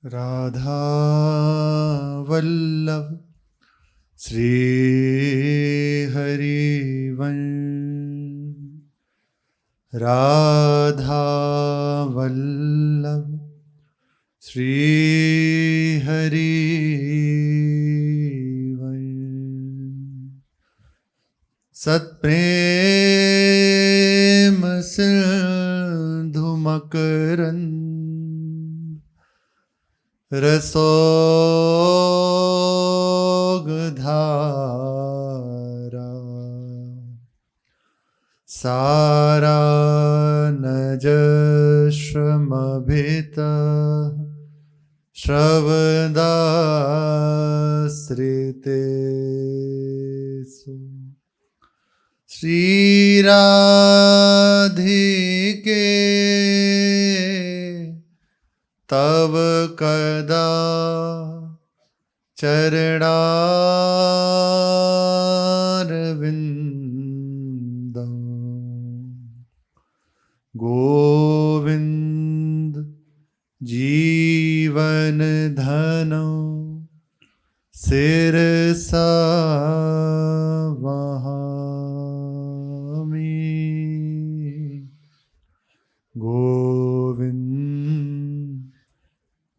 राधा वल्लभ श्री हरिवंश। राधा वल्लभ श्री हरिवंश। सत्प्रेम सिंधु मकरंद रसोगधारा सारा नजश्रमभित श्रवदाश्रितेषु श्रीराधिके तव कदा चरणारविंदं गोविंद जीवन धनो सिरसा वहामि। गोविंद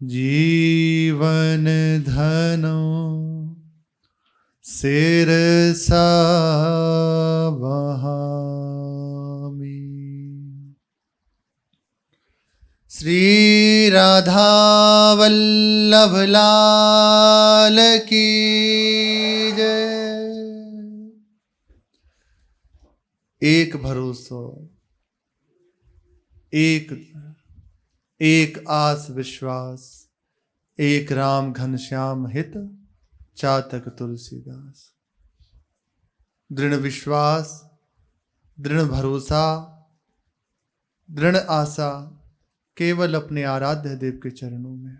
जीवन धनो सिरसा वहामि। श्री राधा वल्लभ लाल की जय। एक भरोसा, एक आस विश्वास, एक राम घनश्याम हित चातक तुलसीदास। दृढ़ विश्वास, दृढ़ भरोसा, दृढ़ आशा केवल अपने आराध्य देव के चरणों में।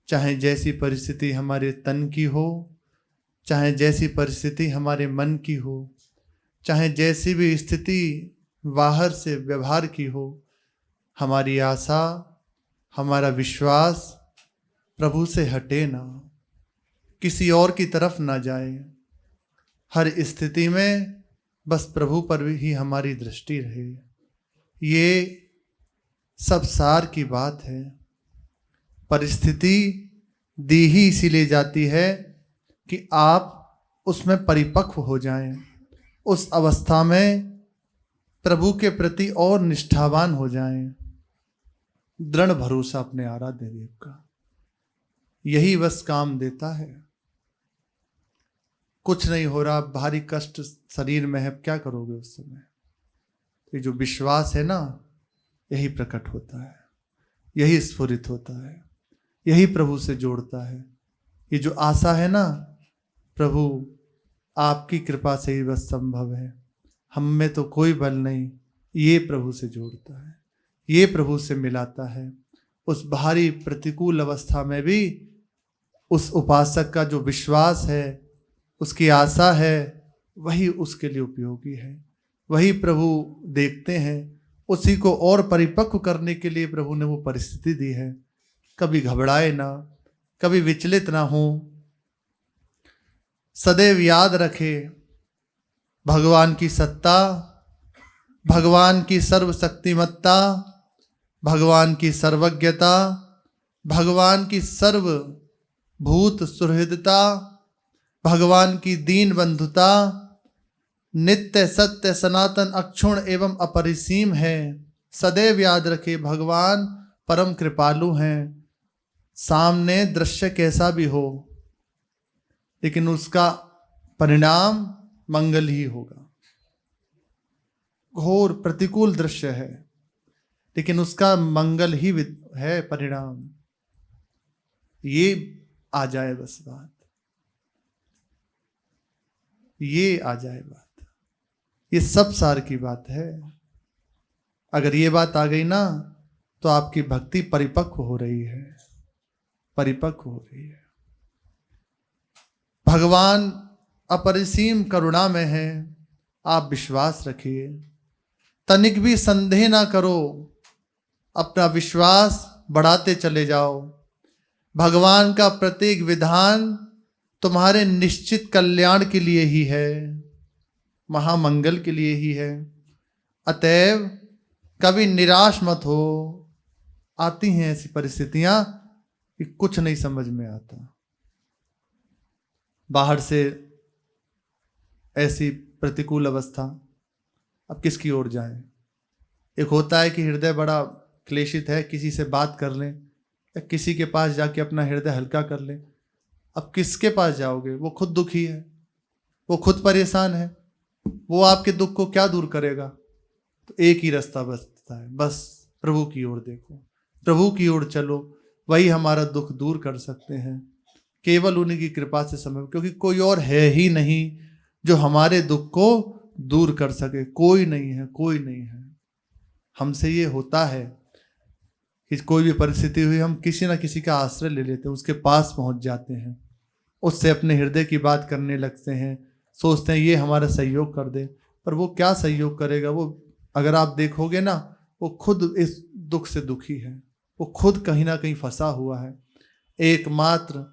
चाहे जैसी परिस्थिति हमारे तन की हो, चाहे जैसी परिस्थिति हमारे मन की हो, चाहे जैसी भी स्थिति बाहर से व्यवहार की हो, हमारी आशा, हमारा विश्वास प्रभु से हटे ना, किसी और की तरफ ना जाए। हर स्थिति में बस प्रभु पर ही हमारी दृष्टि रहे। ये सब सार की बात है। परिस्थिति दी ही इसीलिए जाती है कि आप उसमें परिपक्व हो जाएं, उस अवस्था में प्रभु के प्रति और निष्ठावान हो जाएं। दृढ़ भरोसा अपने आराध्य देव का, यही बस काम देता है। कुछ नहीं हो रहा, भारी कष्ट शरीर में है, क्या करोगे उस समय? ये जो विश्वास है ना, यही प्रकट होता है, यही स्फुरित होता है, यही प्रभु से जोड़ता है। ये जो आशा है ना, प्रभु आपकी कृपा से ही बस संभव है, हम में तो कोई बल नहीं, ये प्रभु से जोड़ता है, ये प्रभु से मिलाता है। उस भारी प्रतिकूल अवस्था में भी उस उपासक का जो विश्वास है, उसकी आशा है, वही उसके लिए उपयोगी है, वही प्रभु देखते हैं। उसी को और परिपक्व करने के लिए प्रभु ने वो परिस्थिति दी है। कभी घबराए ना, कभी विचलित ना हो, सदैव याद रखे भगवान की सत्ता, भगवान की सर्वशक्तिमत्ता, भगवान की सर्वज्ञता, भगवान की सर्वभूत सुहृदता, भगवान की दीन बंधुता नित्य सत्य सनातन अक्षुण एवं अपरिसीम है। सदैव याद रखे भगवान परम कृपालु हैं। सामने दृश्य कैसा भी हो, लेकिन उसका परिणाम मंगल ही होगा। घोर प्रतिकूल दृश्य है, लेकिन उसका मंगल ही है परिणाम। ये आ जाए बस बात, ये आ जाए बात। ये सब सार की बात है। अगर ये बात आ गई ना, तो आपकी भक्ति परिपक्व हो रही है, परिपक्व हो रही है। भगवान अपरिसीम करुणा में है, आप विश्वास रखिए, तनिक भी संदेह ना करो, अपना विश्वास बढ़ाते चले जाओ। भगवान का प्रत्येक विधान तुम्हारे निश्चित कल्याण के लिए ही है, महामंगल के लिए ही है। अतएव कभी निराश मत हो। आती हैं ऐसी परिस्थितियां कि कुछ नहीं समझ में आता, बाहर से ऐसी प्रतिकूल अवस्था, अब किसकी ओर जाएं। एक होता है कि हृदय बड़ा क्लेशित है, किसी से बात कर लें या किसी के पास जाके अपना हृदय हल्का कर लें। अब किसके पास जाओगे? वो खुद दुखी है, वो खुद परेशान है, वो आपके दुख को क्या दूर करेगा? तो एक ही रास्ता बचता है, बस प्रभु की ओर देखो, प्रभु की ओर चलो, वही हमारा दुख दूर कर सकते हैं, केवल उन्हीं की कृपा से संभव, क्योंकि कोई और है ही नहीं जो हमारे दुख को दूर कर सके। कोई नहीं है, कोई नहीं है। हमसे ये होता है कि कोई भी परिस्थिति हुई, हम किसी ना किसी का आश्रय ले लेते हैं, उसके पास पहुंच जाते हैं, उससे अपने हृदय की बात करने लगते हैं, सोचते हैं ये हमारा सहयोग कर दे। पर वो क्या सहयोग करेगा? वो अगर आप देखोगे ना, वो खुद इस दुख से दुखी है, वो खुद कहीं ना कहीं फंसा हुआ है। एकमात्र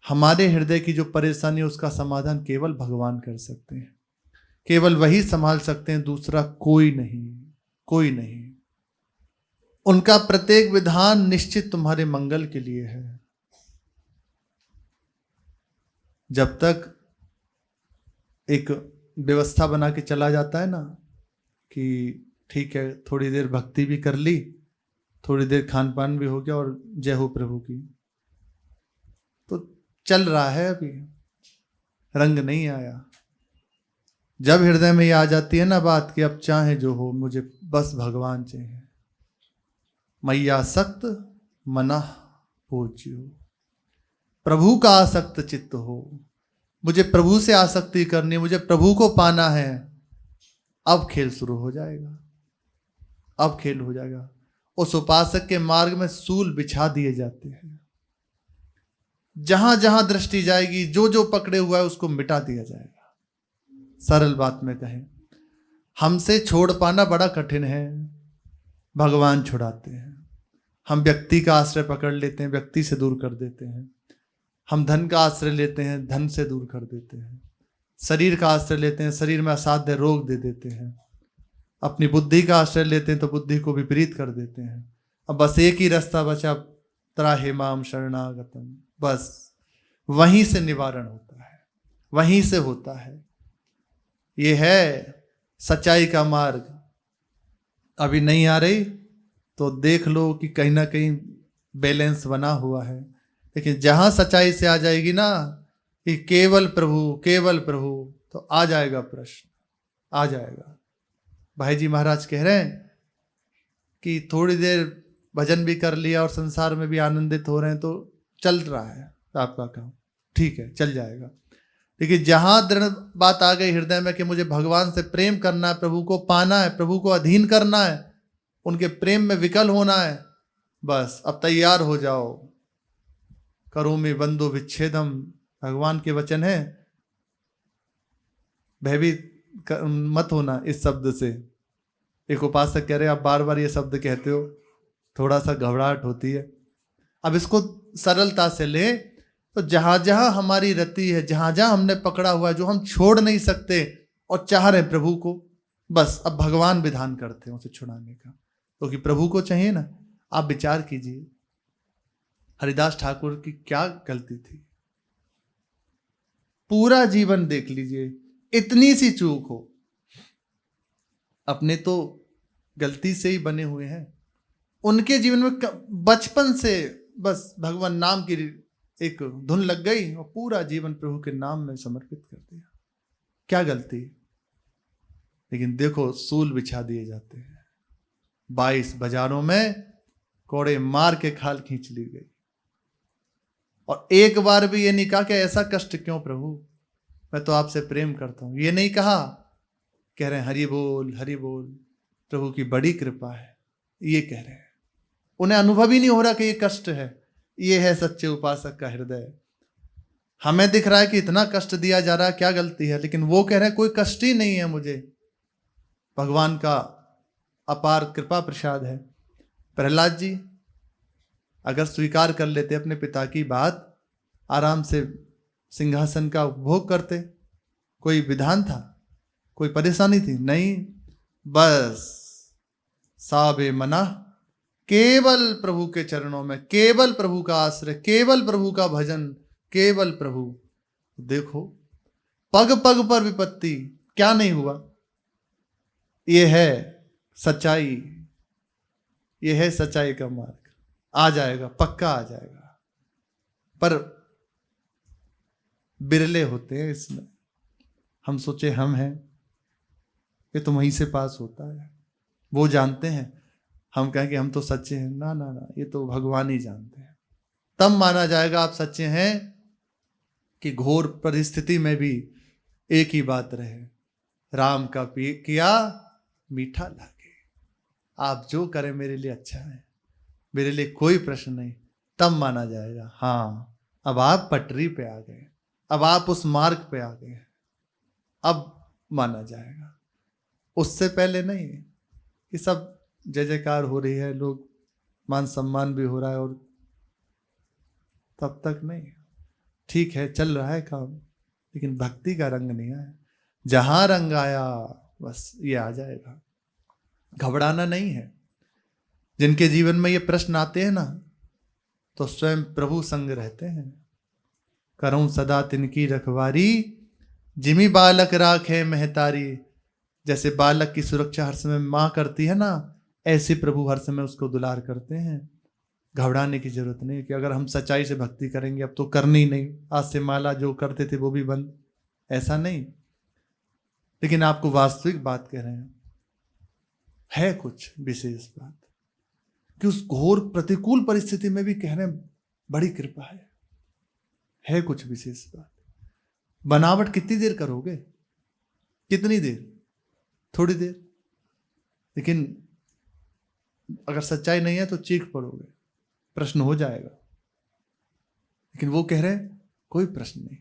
हमारे हृदय की जो परेशानी है उसका समाधान केवल भगवान कर सकते हैं, केवल वही संभाल सकते हैं, दूसरा कोई नहीं, कोई नहीं। उनका प्रत्येक विधान निश्चित तुम्हारे मंगल के लिए है। जब तक एक व्यवस्था बना के चला जाता है ना कि ठीक है, थोड़ी देर भक्ति भी कर ली, थोड़ी देर खान पान भी हो गया और जय हो प्रभु की, तो चल रहा है, अभी रंग नहीं आया। जब हृदय में ये आ जाती है ना बात कि अब चाहे जो हो, मुझे बस भगवान चाहिए, मैया सक्त मना पूज्यो, प्रभु का आसक्त चित्त हो, मुझे प्रभु से आसक्ति करनी, मुझे प्रभु को पाना है, अब खेल शुरू हो जाएगा, अब खेल हो जाएगा। उस उपासक के मार्ग में सूल बिछा दिए जाते हैं, जहां जहां दृष्टि जाएगी, जो जो पकड़े हुआ है उसको मिटा दिया जाएगा। सरल बात में कहें, हमसे छोड़ पाना बड़ा कठिन है, भगवान छुड़ाते हैं। हम व्यक्ति का आश्रय पकड़ लेते हैं, व्यक्ति से दूर कर देते हैं। हम धन का आश्रय लेते हैं, धन से दूर कर देते हैं। शरीर का आश्रय लेते हैं, शरीर में असाध्य रोग दे देते हैं। अपनी बुद्धि का आश्रय लेते हैं तो बुद्धि को विपरीत कर देते हैं। अब बस एक ही रास्ता बचा, त्राहि माम शरणागतम, बस वहीं से निवारण होता है, वहीं से होता है। ये है सच्चाई का मार्ग। अभी नहीं आ रही तो देख लो कि कहीं ना कहीं बैलेंस बना हुआ है, लेकिन जहां सच्चाई से आ जाएगी ना कि केवल प्रभु, केवल प्रभु, तो आ जाएगा प्रश्न, आ जाएगा। भाई जी महाराज कह रहे हैं कि थोड़ी देर भजन भी कर लिया और संसार में भी आनंदित हो रहे हैं तो चल रहा है आपका काम, ठीक है, चल जाएगा। लेकिन जहां दृढ़ बात आ गई हृदय में कि मुझे भगवान से प्रेम करना है, प्रभु को पाना है, प्रभु को अधीन करना है, उनके प्रेम में विकल होना है, बस अब तैयार हो जाओ। करोमि बंधु विच्छेदम, भगवान के वचन है, भयभीत मत होना इस शब्द से। एक उपासक कह रहे आप बार बार ये शब्द कहते हो, थोड़ा सा घबराहट होती है। अब इसको सरलता से ले तो जहां जहां हमारी रति है, जहां जहां हमने पकड़ा हुआ है, जो हम छोड़ नहीं सकते और चाह रहे प्रभु को, बस अब भगवान विधान करते हैं उसे छुड़ाने का, क्योंकि प्रभु को चाहिए ना। आप विचार कीजिए, हरिदास ठाकुर की क्या गलती थी? पूरा जीवन देख लीजिए, इतनी सी चूक हो, अपने तो गलती से ही बने हुए हैं। उनके जीवन में बचपन से बस भगवान नाम की एक धुन लग गई और पूरा जीवन प्रभु के नाम में समर्पित कर दिया। क्या गलती? लेकिन देखो सूल बिछा दिए जाते हैं, 22 बाजारों में कोड़े मार के खाल खींच ली गई, और एक बार भी ये नहीं कहा कि ऐसा कष्ट क्यों प्रभु, मैं तो आपसे प्रेम करता हूं, ये नहीं कहा। कह रहे हैं हरि बोल, हरि बोल, प्रभु की बड़ी कृपा है, ये कह रहे हैं। उन्हें अनुभव ही नहीं हो रहा कि ये कष्ट है। ये है सच्चे उपासक का हृदय। हमें दिख रहा है कि इतना कष्ट दिया जा रहा है, क्या गलती है, लेकिन वो कह रहे हैं कोई कष्ट ही नहीं है मुझे, भगवान का अपार कृपा प्रसाद है। प्रहलाद जी अगर स्वीकार कर लेते अपने पिता की बात, आराम से सिंहासन का उपभोग करते। कोई विधान था, कोई परेशानी थी? नहीं, बस साबे मना, केवल प्रभु के चरणों में, केवल प्रभु का आश्रय, केवल प्रभु का भजन, केवल प्रभु। देखो पग पग पर विपत्ति, क्या नहीं हुआ? ये है सच्चाई, ये है सच्चाई का मार्ग। आ जाएगा, पक्का आ जाएगा, पर बिरले होते हैं इसमें। हम सोचे हम हैं, ये तो वहीं से पास होता है, वो जानते हैं, हम कहें कि हम तो सच्चे हैं। ना ना ना, ये तो भगवान ही जानते हैं। तब माना जाएगा आप सच्चे हैं कि घोर परिस्थिति में भी एक ही बात रहे, राम का किया मीठा लागे। आप जो करें मेरे लिए अच्छा है, मेरे लिए कोई प्रश्न नहीं। तब माना जाएगा हाँ, अब आप पटरी पे आ गए, अब आप उस मार्ग पे आ गए, अब माना जाएगा। उससे पहले नहीं कि सब जय जयकार हो रही है, लोग मान सम्मान भी हो रहा है, और तब तक नहीं। ठीक है, चल रहा है काम, लेकिन भक्ति का रंग नहीं आया। जहां रंग आया बस ये आ जाएगा। घबराना नहीं है। जिनके जीवन में ये प्रश्न आते हैं ना, तो स्वयं प्रभु संग रहते हैं। करूं सदा तिनकी रखवारी, जिमी बालक राखे महतारी। जैसे बालक की सुरक्षा हर समय माँ करती है ना, ऐसे प्रभु हर समय उसको दुलार करते हैं। घबराने की जरूरत नहीं कि अगर हम सच्चाई से भक्ति करेंगे अब तो करनी नहीं, आज से माला जो करते थे वो भी बंद, ऐसा नहीं। लेकिन आपको वास्तविक बात कह रहे हैं, है कुछ विशेष बात कि उस घोर प्रतिकूल परिस्थिति में भी कह रहे हैं बड़ी कृपा है कुछ विशेष बात। बनावट कितनी देर करोगे? कितनी देर? थोड़ी देर। लेकिन अगर सच्चाई नहीं है तो चीख पड़ोगे, प्रश्न हो जाएगा। लेकिन वो कह रहे हैं कोई प्रश्न नहीं,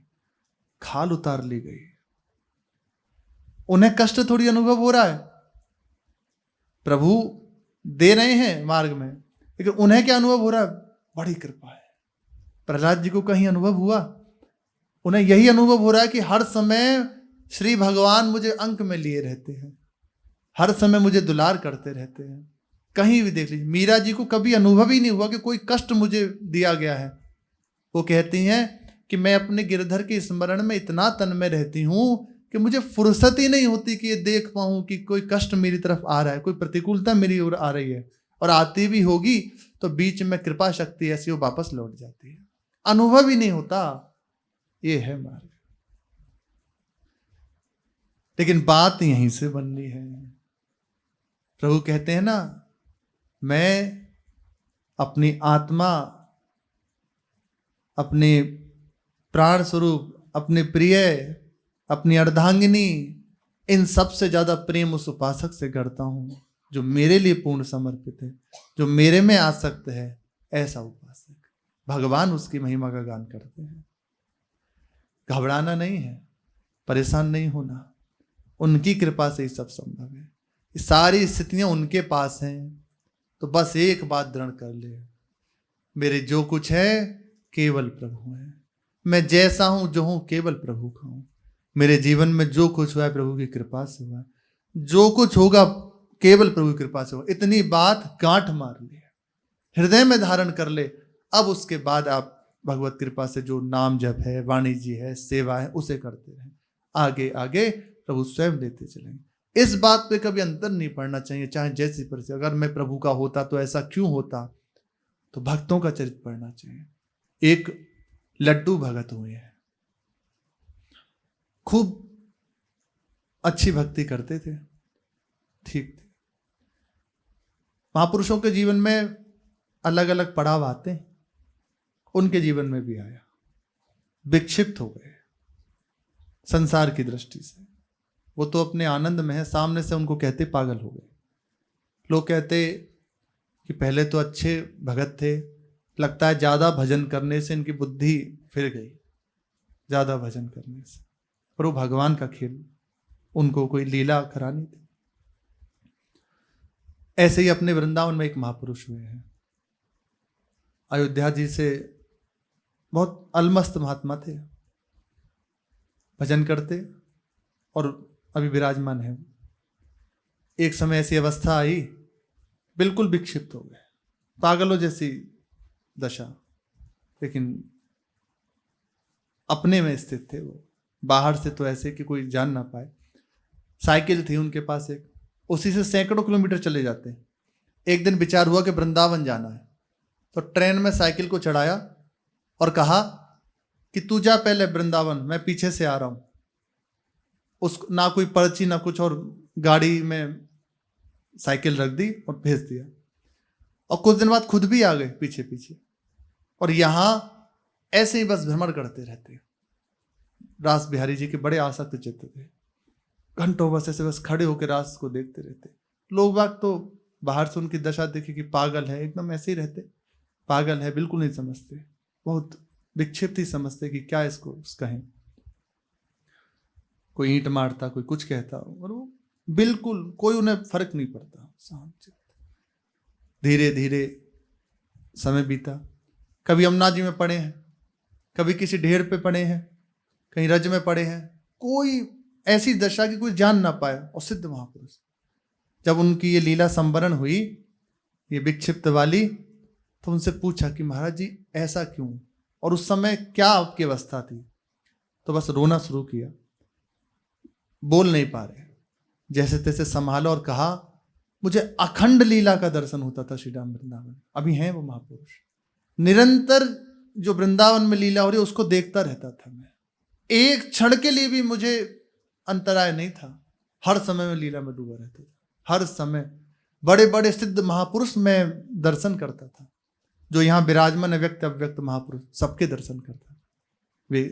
खाल उतार ली गई। उन्हें कष्ट थोड़ी अनुभव हो रहा है, प्रभु दे रहे हैं मार्ग में, लेकिन उन्हें क्या अनुभव हो रहा है? बड़ी कृपा है। प्रहलाद जी को कहीं अनुभव हुआ? उन्हें यही अनुभव हो रहा है कि हर समय श्री भगवान मुझे अंक में लिए रहते हैं, हर समय मुझे दुलार करते रहते हैं। कहीं भी देख लीजिए, मीरा जी को कभी अनुभव ही नहीं हुआ कि कोई कष्ट मुझे दिया गया है। वो कहती हैं कि मैं अपने गिरधर के स्मरण में इतना तन्मय रहती हूं कि मुझे फुर्सत ही नहीं होती कि ये देख पाऊं कि कोई कष्ट मेरी तरफ आ रहा है, कोई प्रतिकूलता मेरी ओर आ रही है, और आती भी होगी तो बीच में कृपा शक्ति ऐसी वो वापस लौट जाती है। अनुभव ही नहीं होता। ये है मार्ग। लेकिन बात यहीं से बननी है। प्रभु कहते हैं ना, मैं अपनी आत्मा, अपने प्राण स्वरूप, अपने प्रिय, अपनी अर्धांगिनी, इन सब से ज्यादा प्रेम उस उपासक से करता हूं जो मेरे लिए पूर्ण समर्पित है, जो मेरे में आसक्त है। ऐसा उपासक, भगवान उसकी महिमा का गान करते हैं। घबराना नहीं है, परेशान नहीं होना, उनकी कृपा से ही सब संभव है। सारी स्थितियां उनके पास हैं। तो बस एक बात दृढ़ कर ले, मेरे जो कुछ है केवल प्रभु है। मैं जैसा हूं जो हूं केवल प्रभु का हूं। मेरे जीवन में जो कुछ हुआ है प्रभु की कृपा से हुआ, जो कुछ होगा केवल प्रभु की कृपा से हुआ। इतनी बात गांठ मार ले, हृदय में धारण कर ले। अब उसके बाद आप भगवत कृपा से जो नाम जप है, वाणी जी है, सेवा है, उसे करते रहें। आगे आगे प्रभु स्वयं देते चलेंगे। इस बात पे कभी अंतर नहीं पड़ना चाहिए, चाहे जैसी परिस्थिति। अगर मैं प्रभु का होता तो ऐसा क्यों होता, तो भक्तों का चरित्र पढ़ना चाहिए। एक लड्डू भगत हुए हैं, खूब अच्छी भक्ति करते थे, ठीक थे। महापुरुषों के जीवन में अलग अलग पड़ाव आते हैं, उनके जीवन में भी आया। विक्षिप्त हो गए संसार की दृष्टि से। वो तो अपने आनंद में है, सामने से उनको कहते पागल हो गए। लोग कहते कि पहले तो अच्छे भगत थे, लगता है ज्यादा भजन करने से इनकी बुद्धि फिर गई, ज्यादा भजन करने से। पर वो भगवान का खेल, उनको कोई लीला करानी थी। ऐसे ही अपने वृंदावन में एक महापुरुष हुए हैं, अयोध्या जी से बहुत अलमस्त महात्मा थे, भजन करते और अभी विराजमान है। एक समय ऐसी अवस्था आई, बिल्कुल विक्षिप्त हो गए, पागलों जैसी दशा, लेकिन अपने में स्थित थे वो, बाहर से तो ऐसे कि कोई जान ना पाए। साइकिल थी उनके पास एक, उसी से सैकड़ों किलोमीटर चले जाते। एक दिन विचार हुआ कि वृंदावन जाना है, तो ट्रेन में साइकिल को चढ़ाया और कहा कि तू जा पहले वृंदावन, मैं पीछे से आ रहा हूं। उस ना कोई पर्ची ना कुछ, और गाड़ी में साइकिल रख दी और भेज दिया। और कुछ दिन बाद खुद भी आ गए पीछे पीछे, और यहां ऐसे ही बस भ्रमण करते रहते। रास बिहारी जी के बड़े आसक्त चित्त थे, घंटों बस ऐसे बस खड़े होकर रास को देखते रहते। लोग बाग तो बाहर से उनकी दशा देखे कि पागल है, एकदम ऐसे ही रहते, पागल है, बिल्कुल नहीं समझते, बहुत विक्षिप्त ही समझते कि क्या इसको कहें। कोई ईंट मारता, कोई कुछ कहता, और वो बिल्कुल कोई उन्हें फर्क नहीं पड़ता, शांत। धीरे धीरे समय बीता, कभी यमुना जी में पड़े हैं, कभी किसी ढेर पे पड़े हैं, कहीं रज में पड़े हैं, कोई ऐसी दशा की कोई जान ना पाए। और सिद्ध महापुरुष जब उनकी ये लीला संवरण हुई, ये विक्षिप्त वाली, तो उनसे पूछा कि महाराज जी ऐसा क्यों, और उस समय क्या आपकी अवस्था थी। तो बस रोना शुरू किया, बोल नहीं पा रहे, जैसे तैसे संभाला और कहा मुझे अखंड लीला का दर्शन होता था श्री राम वृंदावन। अभी हैं वो महापुरुष, निरंतर जो वृंदावन में लीला हो रही उसको देखता रहता था मैं, एक क्षण के लिए भी मुझे अंतराय नहीं था। हर समय में लीला में डूबा रहता था, हर समय बड़े बड़े सिद्ध महापुरुष में दर्शन करता था, जो यहाँ विराजमान है व्यक्त अव्यक्त महापुरुष, सबके दर्शन करता। वे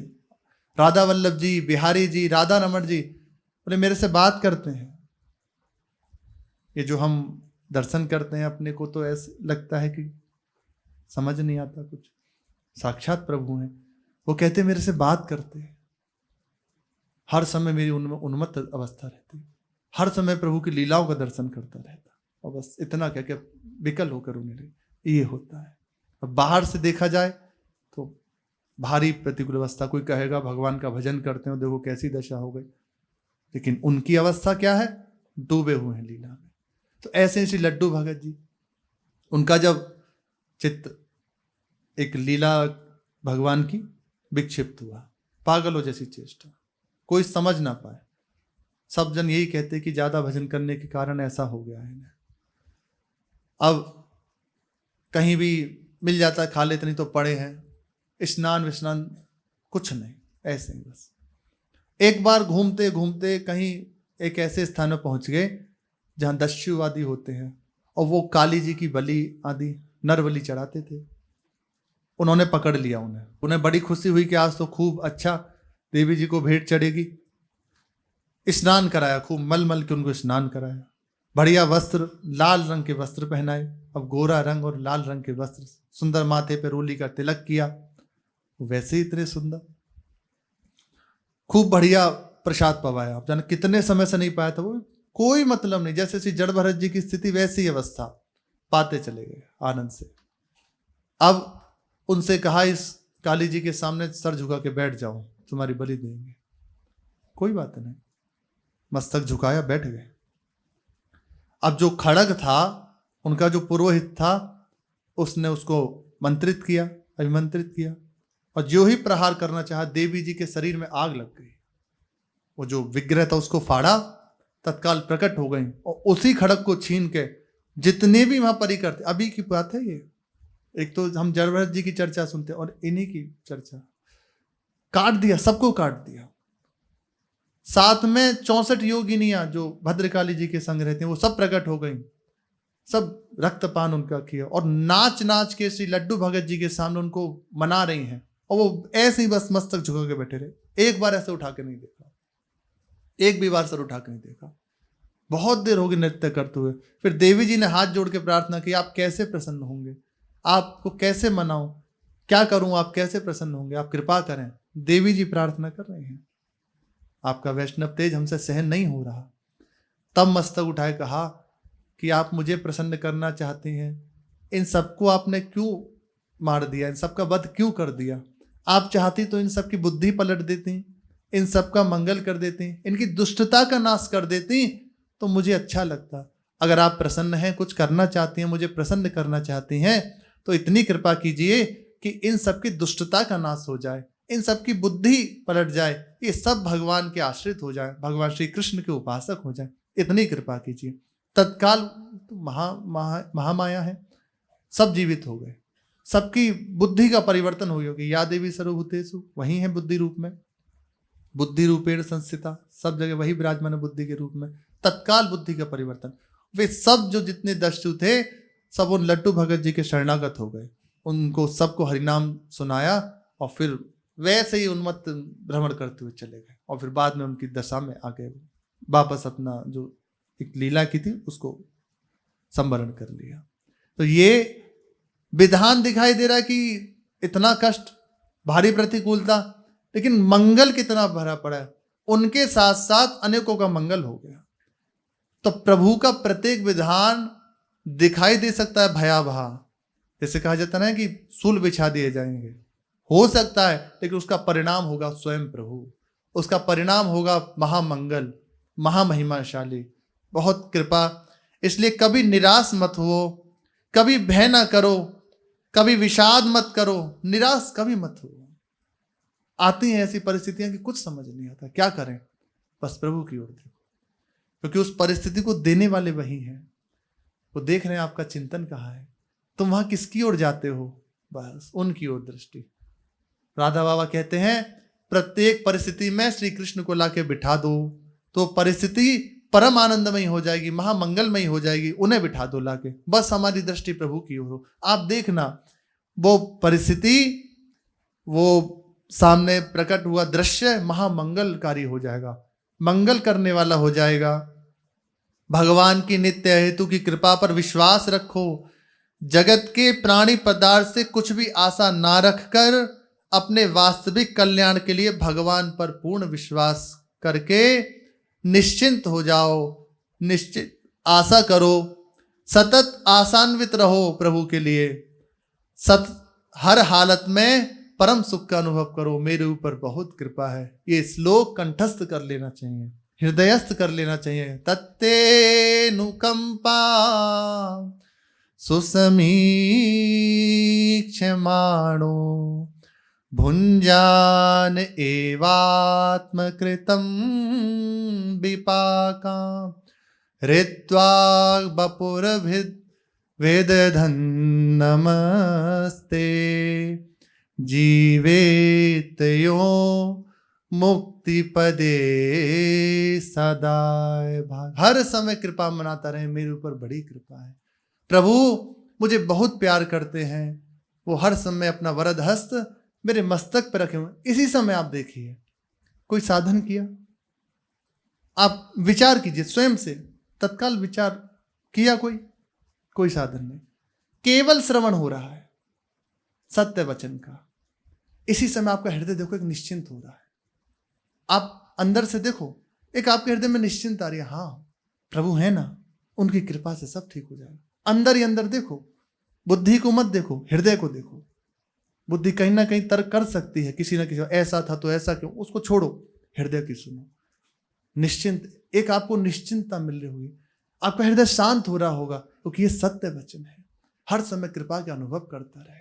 राधा वल्लभ जी, बिहारी जी, राधा रमण जी बोले मेरे से बात करते हैं। ये जो हम दर्शन करते हैं अपने को तो ऐसे लगता है कि समझ नहीं आता कुछ, साक्षात प्रभु हैं। वो कहते मेरे से बात करते हैं, हर समय मेरी उन्मत्त अवस्था रहती, हर समय प्रभु की लीलाओं का दर्शन करता रहता, और बस इतना क्या क्या विकल होकर उन्हें ये होता है। अब बाहर से देखा जाए तो भारी प्रतिकूल अवस्था, कोई कहेगा भगवान का भजन करते हो देखो कैसी दशा हो गई, लेकिन उनकी अवस्था क्या है, डूबे हुए हैं लीला में। तो ऐसे श्री लड्डू भगत जी, उनका जब चित्त एक लीला भगवान की विक्षिप्त हुआ, पागलों जैसी चेष्टा, कोई समझ ना पाए। सब जन यही कहते कि ज्यादा भजन करने के कारण ऐसा हो गया है। अब कहीं भी मिल जाता खा लेते, नहीं तो पड़े हैं, स्नान विस्नान कुछ नहीं, ऐसे ही बस। एक बार घूमते घूमते कहीं एक ऐसे स्थान में पहुंच गए जहां दस्युवादी होते हैं, और वो काली जी की बलि आदि नर बलि चढ़ाते थे। उन्होंने पकड़ लिया उन्हें बड़ी खुशी हुई कि आज तो खूब अच्छा देवी जी को भेंट चढ़ेगी। स्नान कराया, खूब मल मल के उनको स्नान कराया, बढ़िया वस्त्र, लाल रंग के वस्त्र पहनाए। अब गोरा रंग और लाल रंग के वस्त्र, सुंदर माथे पे रोली का तिलक किया, वैसे ही इतने सुंदर, खूब बढ़िया प्रसाद पवाया। आप जाने कितने समय से नहीं पाया था वो, कोई मतलब नहीं, जैसे श्री जड़ भरत जी की स्थिति वैसी अवस्था, पाते चले गए आनंद से। अब उनसे कहा इस काली जी के सामने सर झुका के बैठ जाओ, तुम्हारी बलि देंगे। कोई बात नहीं, मस्तक झुकाया, बैठ गए। अब जो खड़ग था, उनका जो पुरोहित था, उसने उसको मंत्रित किया, अभिमंत्रित किया, और जो ही प्रहार करना चाहा देवी जी के शरीर में आग लग गई। वो जो विग्रह था उसको फाड़ा, तत्काल प्रकट हो गई, और उसी खड़ग को छीन के जितने भी वहां परी करते, अभी की बात है ये, एक तो हम जड़भरत जी की चर्चा सुनते और इन्हीं की चर्चा, काट दिया, सबको काट दिया। साथ में 64 योगिनियां जो भद्रकाली जी के संग रहते हैं, वो सब प्रकट हो गई, सब रक्तपान उनका किया, और नाच नाच के श्री लड्डू भगत जी के सामने उनको मना रही हैं, और वो ऐसे ही बस मस्तक झुका के बैठे रहे। एक बार ऐसे उठा के नहीं देखा, एक भी बार सर उठा के नहीं देखा। बहुत देर हो गई नृत्य करते हुए। फिर देवी जी ने हाथ जोड़ के प्रार्थना की, आप कैसे प्रसन्न होंगे, आपको कैसे मनाऊं, क्या करूं, आप कैसे प्रसन्न होंगे, आप कृपा करें। देवी जी प्रार्थना कर रहे हैं, आपका वैष्णव तेज हमसे सहन नहीं हो रहा। तब मस्तक उठाए कहा कि आप मुझे प्रसन्न करना चाहते हैं, इन सबको आपने क्यों मार दिया, इन सब का वध क्यों कर दिया? आप चाहती तो इन सब की बुद्धि पलट देती, इन सब का मंगल कर देती, इनकी दुष्टता का नाश कर देती, तो मुझे अच्छा लगता। अगर आप प्रसन्न हैं, कुछ करना चाहती हैं, मुझे प्रसन्न करना चाहती हैं, तो इतनी कृपा कीजिए कि इन सब की दुष्टता का नाश हो जाए, इन सब की बुद्धि पलट जाए, ये सब भगवान के आश्रित हो जाए, भगवान श्री कृष्ण के उपासक हो जाए, इतनी कृपा कीजिए। तत्काल महामाया है, सब जीवित हो गए, सबकी बुद्धि का परिवर्तन हो गया कि या देवी सर्वभूतेषु, वही है बुद्धि रूप में, बुद्धि रूपेण संस्थिता, सब जगह वही विराजमान है बुद्धि के रूप में। तत्काल बुद्धि का परिवर्तन, वे सब जो जितने दस्यु थे सब उन लट्टू भगत जी के शरणागत हो गए, उनको सबको हरिनाम सुनाया और फिर वैसे ही उन्मत्त भ्रमण करते हुए चले गए, और फिर बाद में उनकी दशा में आ गए, वापस अपना जो एक लीला की थी उसको संवरण कर लिया। तो ये विधान दिखाई दे रहा है कि इतना कष्ट, भारी प्रतिकूलता, लेकिन मंगल कितना भरा पड़ा है, उनके साथ साथ अनेकों का मंगल हो गया। तो प्रभु का प्रत्येक विधान दिखाई दे सकता है भयावह, जैसे कहा जाता है ना कि सूल बिछा दिए जाएंगे, हो सकता है, लेकिन उसका परिणाम होगा स्वयं प्रभु, उसका परिणाम होगा महामंगल, महामहिमाशाली, बहुत कृपा। इसलिए कभी निराश मत हो, कभी भय ना करो, कभी विषाद मत करो, निराश कभी मत हो। आती हैं ऐसी परिस्थितियां कि कुछ समझ नहीं आता क्या करें, बस प्रभु की ओर देखो, क्योंकि उस परिस्थिति को देने वाले वही हैं, वो देख रहे हैं आपका चिंतन कहाँ है, तुम वहां किसकी ओर जाते हो, बस उनकी ओर दृष्टि। राधा बाबा कहते हैं प्रत्येक परिस्थिति में श्री कृष्ण को लाके बिठा दो तो परिस्थिति परम आनंदमयी हो जाएगी, महामंगलमयी हो जाएगी, उन्हें बिठा दो लाके, बस हमारी दृष्टि प्रभु की ओर हो। आप देखना वो परिस्थिति, वो सामने प्रकट हुआ दृश्य महामंगलकारी हो जाएगा, मंगल करने वाला हो जाएगा। भगवान की नित्य हेतु की कृपा पर विश्वास रखो, जगत के प्राणी पदार्थ से कुछ भी आशा ना रखकर अपने वास्तविक कल्याण के लिए भगवान पर पूर्ण विश्वास करके निश्चिंत हो जाओ, निश्चित आशा करो, सतत आशान्वित रहो प्रभु के लिए, हर हालत में परम सुख का अनुभव करो, मेरे ऊपर बहुत कृपा है। ये श्लोक कंठस्थ कर लेना चाहिए, हृदयस्थ कर लेना चाहिए। तत्ते नुकंपा सुसमीक्षमाणो भुंजान एवात्मकृतं विपाका हृत्वा बपुरभिद वेदधन नमस्ते जीवेतयो मुक्ति पदे सदाय भाग। हर समय कृपा मनाता रहे, मेरे ऊपर बड़ी कृपा है, प्रभु मुझे बहुत प्यार करते हैं, वो हर समय अपना वरद हस्त मेरे मस्तक पर रखे हुए। इसी समय आप देखिए, कोई साधन किया, आप विचार कीजिए स्वयं से, तत्काल विचार किया, कोई साधन नहीं, केवल श्रवण हो रहा है सत्य वचन का। इसी समय आपका हृदय देखो एक निश्चिंत हो रहा है, आप अंदर से देखो एक आपके हृदय में निश्चिंत आ रही है, हाँ प्रभु है ना, उनकी कृपा से सब ठीक हो जाएगा। अंदर ही अंदर देखो, बुद्धि को मत देखो, हृदय को देखो। बुद्धि कहीं ना कहीं तर्क कर सकती है, किसी ना किसी ऐसा था तो ऐसा क्यों, उसको छोड़ो, हृदय की सुनो। निश्चिंत, एक आपको निश्चिंतता मिल रही होगी, आपका हृदय शांत हो रहा होगा, क्योंकि ये सत्य वचन है। हर समय कृपा का अनुभव करता रहे,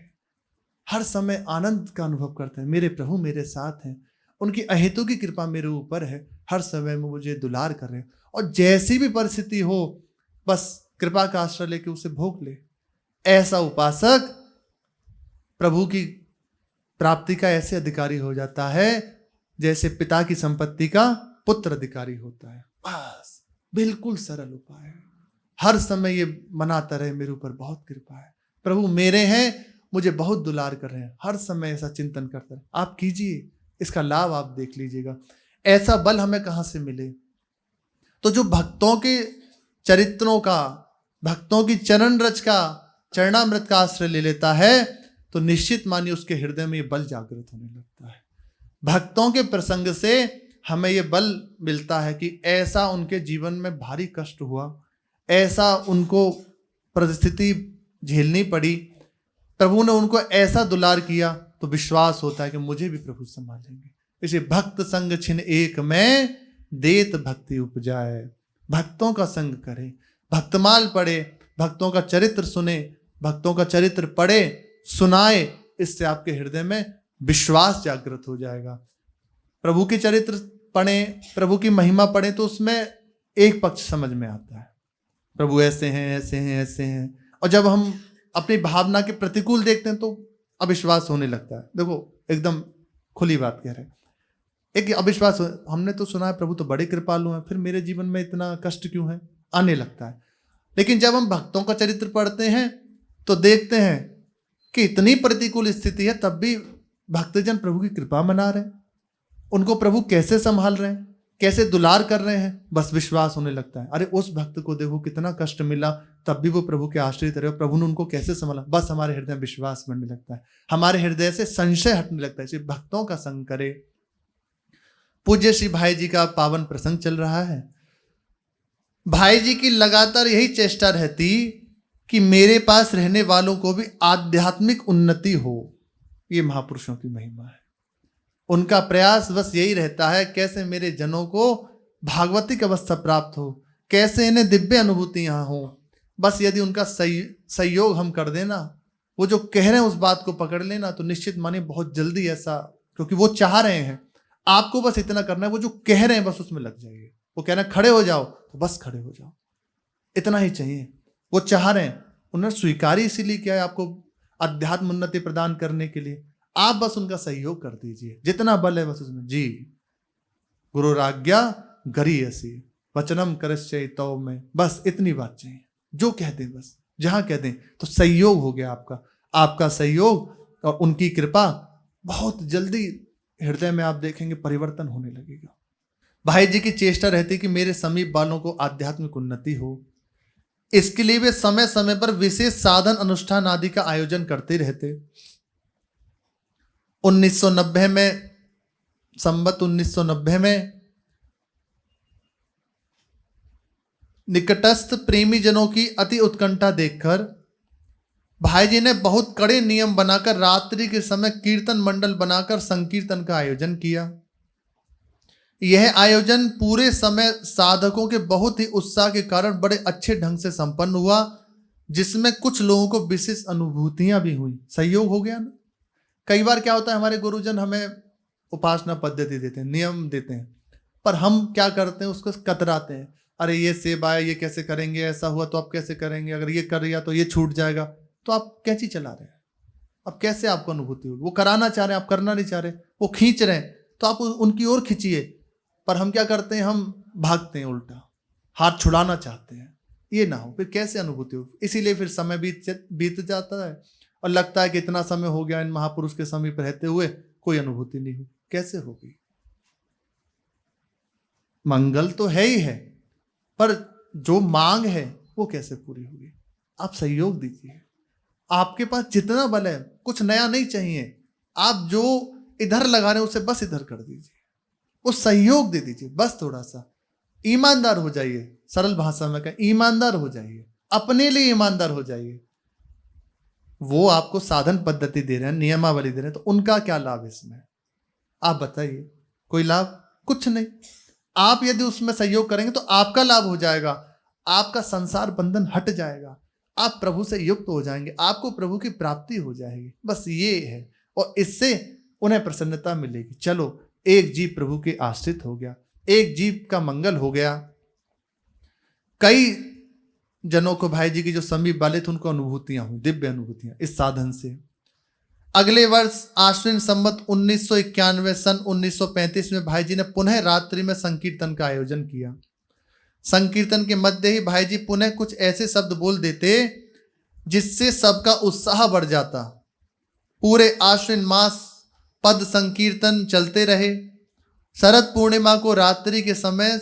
हर समय आनंद का अनुभव करते हैं, मेरे प्रभु मेरे साथ हैं, उनकी अहेतु की कृपा मेरे ऊपर है, हर समय में मुझे दुलार कर रहे हैं, और जैसी भी परिस्थिति हो बस कृपा का आश्रय लेके उसे भोग ले। ऐसा उपासक प्रभु की प्राप्ति का ऐसे अधिकारी हो जाता है जैसे पिता की संपत्ति का पुत्र अधिकारी होता है। बस बिल्कुल सरल उपाय है, हर समय ये मनाता रहे मेरे ऊपर बहुत कृपा है, प्रभु मेरे हैं, मुझे बहुत दुलार कर रहे हैं, हर समय ऐसा चिंतन करता रहे। आप कीजिए, इसका लाभ आप देख लीजिएगा। ऐसा बल हमें कहां से मिले, तो जो भक्तों के चरित्रों का, भक्तों की चरण रज का, चरणामृत का आश्रय ले लेता है, तो निश्चित मानिए उसके हृदय में ये बल जागृत होने लगता है। भक्तों के प्रसंग से हमें ये बल मिलता है कि ऐसा उनके जीवन में भारी कष्ट हुआ, ऐसा उनको परिस्थिति झेलनी पड़ी, प्रभु ने उनको ऐसा दुलार किया तो विश्वास होता है कि मुझे भी प्रभु संभालेंगे। इसे भक्त संग छिन एक में देत भक्ति उपजाए। भक्तों का संग करे, भक्तमाल पढ़े, भक्तों का चरित्र सुने, भक्तों का चरित्र पढ़े सुनाए, इससे आपके हृदय में विश्वास जागृत हो जाएगा। प्रभु के चरित्र पढ़े, प्रभु की महिमा पढ़े तो उसमें एक पक्ष समझ में आता है, प्रभु ऐसे हैं ऐसे हैं ऐसे हैं। और जब हम अपनी भावना के प्रतिकूल देखते हैं तो अविश्वास होने लगता है। देखो एकदम खुली बात कह रहे हैं, एक अविश्वास हमने तो सुना है प्रभु तो बड़े कृपालु हैं, फिर मेरे जीवन में इतना कष्ट क्यों है, आने लगता है। लेकिन जब हम भक्तों का चरित्र पढ़ते हैं तो देखते हैं कि इतनी प्रतिकूल स्थिति है तब भी भक्तजन प्रभु की कृपा मना रहे हैं, उनको प्रभु कैसे संभाल रहे हैं, कैसे दुलार कर रहे हैं, बस विश्वास होने लगता है। अरे उस भक्त को देखो कितना कष्ट मिला तब भी वो प्रभु के आश्रित रहे, प्रभु ने उनको कैसे संभाला, बस हमारे हृदय में विश्वास बढ़ने लगता है, हमारे हृदय से संशय हटने लगता है। इसे भक्तों का संग करे। पूज्य श्री भाई जी का पावन प्रसंग चल रहा है। भाई जी की लगातार यही चेष्टा रहती कि मेरे पास रहने वालों को भी आध्यात्मिक उन्नति हो। ये महापुरुषों की महिमा है। उनका प्रयास बस यही रहता है कैसे मेरे जनों को भागवतिक अवस्था प्राप्त हो, कैसे इन्हें दिव्य अनुभूतियां हो। बस यदि उनका सहयोग हम कर देना, वो जो कह रहे हैं उस बात को पकड़ लेना, तो निश्चित माने बहुत जल्दी ऐसा, क्योंकि वो चाह रहे हैं, आपको बस इतना करना है, वो जो कह रहे हैं बस उसमें लग जाइए। वो कह रहे हैं खड़े हो जाओ तो बस खड़े हो जाओ, इतना ही चाहिए। वो चाह रहे हैं, उन्होंने स्वीकार ही इसीलिए किया है आपको अध्यात्म उन्नति प्रदान करने के लिए। आप बस उनका सहयोग कर दीजिए, जितना बल है बस उसमें। जी गुरुराज्ञा गरीयसी वचनम करश्चै तव में, बस इतनी बात चाहिए, जो कह दें बस, जहां कह दें तो सहयोग हो गया आपका सहयोग और उनकी कृपा, बहुत जल्दी हृदय में आप देखेंगे परिवर्तन होने लगेगा। भाई जी की चेष्टा रहती कि मेरे समीप वालों को आध्यात्मिक उन्नति हो। इसके लिए वे समय समय पर विशेष साधन अनुष्ठान आदि का आयोजन करते रहते। 1990 में, संवत 1990 में निकटस्थ प्रेमी जनों की अति उत्कंठा देखकर भाई जी ने बहुत कड़े नियम बनाकर रात्रि के समय कीर्तन मंडल बनाकर संकीर्तन का आयोजन किया। यह आयोजन पूरे समय साधकों के बहुत ही उत्साह के कारण बड़े अच्छे ढंग से संपन्न हुआ, जिसमें कुछ लोगों को विशेष अनुभूतियां भी हुई। सहयोग हो गया ना। कई बार क्या होता है, हमारे गुरुजन हमें उपासना पद्धति देते हैं, नियम देते हैं, पर हम क्या करते हैं, उसको कतराते हैं। अरे ये सेवा है, ये कैसे करेंगे, ऐसा हुआ तो आप कैसे करेंगे, अगर ये कर लिया तो ये छूट जाएगा। तो आप कैंची चला रहे हैं, अब कैसे आपको अनुभूति होगी। वो कराना चाह रहे हैं, आप करना नहीं चाह रहे, वो खींच रहे हैं तो आप उनकी ओर खींचिए। पर हम क्या करते हैं, हम भागते हैं, उल्टा हाथ छुड़ाना चाहते हैं। ये ना हो, फिर कैसे अनुभूति हो। इसीलिए फिर समय बीत जाता है और लगता है कि इतना समय हो गया इन महापुरुष के समीप रहते हुए, कोई अनुभूति नहीं हुई। कैसे होगी। मंगल तो है ही है, पर जो मांग है वो कैसे पूरी होगी। आप सहयोग दीजिए, आपके पास जितना बल है, कुछ नया नहीं चाहिए, आप जो इधर लगा रहे हैं उसे बस इधर कर दीजिए, वो सहयोग दे दीजिए। बस थोड़ा सा ईमानदार हो जाइए, सरल भाषा में कहें ईमानदार हो जाइए, अपने लिए ईमानदार हो जाइए। वो आपको साधन पद्धति दे रहे हैं, नियमावली दे रहे हैं, तो उनका क्या लाभ इसमें, आप बताइए। कोई लाभ कुछ नहीं। आप यदि उसमें सहयोग करेंगे तो आपका लाभ हो जाएगा, आपका संसार बंधन हट जाएगा, आप प्रभु से युक्त हो जाएंगे, आपको प्रभु की प्राप्ति हो जाएगी। बस ये है, और इससे उन्हें प्रसन्नता मिलेगी। चलो, एक जीव प्रभु के आश्रित हो गया, एक जीव का मंगल हो गया। कई जनों को भाई जी की जो समीप वाले थे उनको अनुभूतियां हुई, दिव्य अनुभूतियां इस साधन से। अगले वर्ष आश्विन संवत 1991 सन 1935 में भाई जी ने पुनः रात्रि में संकीर्तन का आयोजन किया। संकीर्तन के मध्य ही भाई जी पुनः कुछ ऐसे शब्द बोल देते जिससे सबका उत्साह बढ़ जाता। पूरे आश्विन मास पद संकीर्तन चलते रहे। शरद पूर्णिमा को रात्रि के समय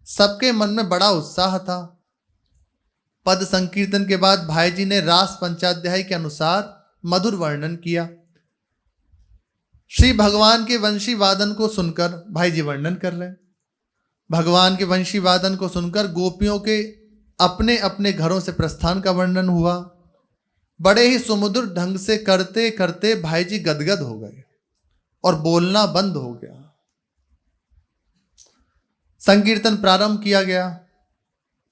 सबके मन में बड़ा उत्साह था। पद संकीर्तन के बाद भाई जी ने रास पंचाध्याय के अनुसार मधुर वर्णन किया। श्री भगवान के वंशी वादन को सुनकर, भाई जी वर्णन कर रहे हैं, भगवान के वंशी वादन को सुनकर गोपियों के अपने अपने घरों से प्रस्थान का वर्णन हुआ। बड़े ही सुमधुर ढंग से करते करते भाई जी गदगद हो गए और बोलना बंद हो गया। संकीर्तन प्रारंभ किया गया।